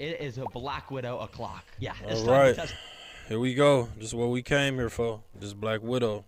It is a Black Widow o'clock. Yeah, it's All time to right, test here we go. This is what we came here for. This Black Widow.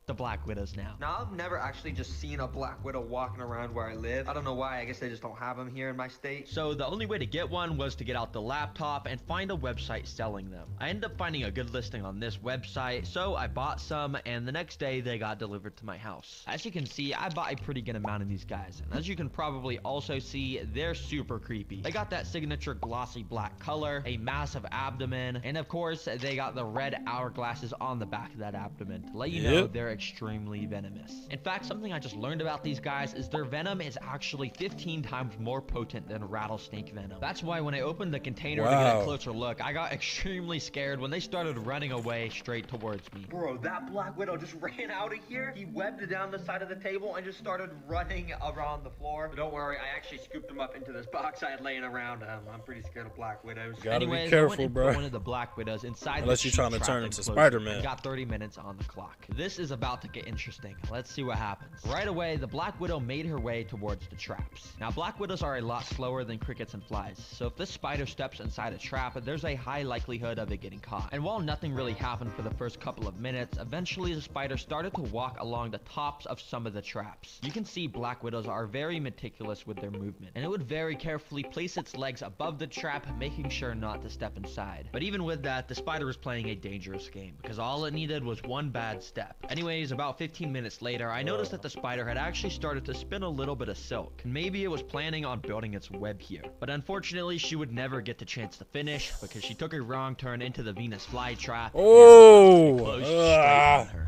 the Black Widows now. Now, I've never actually just seen a Black Widow walking around where I live. I don't know why. I guess they just don't have them here in my state. So the only way to get one was to get out the laptop and find a website selling them. I ended up finding a good listing on this website, so I bought some, and the next day they got delivered to my house. As you can see, I bought a pretty good amount of these guys, and as you can probably also see, they're super creepy. They got that signature glossy black color, a massive abdomen, and of course, they got the red hourglasses on the back of that abdomen to let you know they're extremely venomous. In fact, something I just learned about these guys is their venom is actually 15 times more potent than rattlesnake venom. That's why when I opened the container to get a closer look, I got extremely scared when they started running away straight towards me. Bro, that Black Widow just ran out of here. He webbed down the side of the table and just started running around the floor. But don't worry, I actually scooped him up into this box I had laying around. I'm pretty scared of Black Widows. Gotta Anyways, be careful, I went and bro. put one of the Black Widows inside Unless the you're trying to sheep turn trap into enclosure. Spider-Man. Got 30 minutes on the clock. This is about to get interesting. Let's see what happens. Right away, the Black Widow made her way towards the traps. Now, Black Widows are a lot slower than crickets and flies, so if this spider steps inside a trap, there's a high likelihood of it getting caught. And while nothing really happened for the first couple of minutes, eventually the spider started to walk along the tops of some of the traps. You can see Black Widows are very meticulous with their movement, and it would very carefully place its legs above the trap, making sure not to step inside. But even with that, the spider was playing a dangerous game, because all it needed was one bad step. Anyways, about 15 minutes later, I noticed that the spider had actually started to spin a little bit of silk, and maybe it was planning on building its web here. But unfortunately, she would never get the chance to finish, because she took a wrong turn into the Venus flytrap.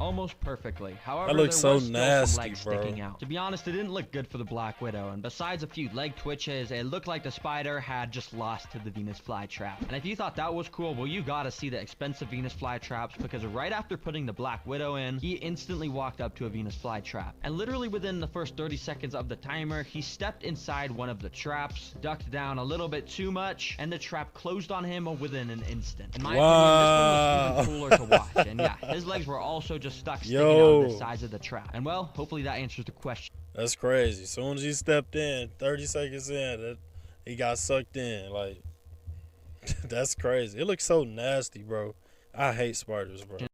Almost perfectly. However, that looks there was so still nasty, some legs bro. sticking out. To be honest, it didn't look good for the Black Widow, and besides a few leg twitches, it looked like the spider had just lost to the Venus flytrap. And if you thought that was cool, well, you gotta see the expensive Venus flytraps, because right after putting the Black Widow in, he instantly walked up to a Venus flytrap. And literally within the first 30 seconds of the timer, he stepped inside one of the traps, ducked down a little bit too much, and the trap closed on him within an instant. In my opinion, this one was even cooler to watch. And yeah, his legs were also just stuck sticking out the sides of the trap. And well, hopefully that answers the question. That's crazy. As soon as he stepped in, 30 seconds in, he got sucked in. Like, that's crazy. It looks so nasty, bro. I hate spiders, bro.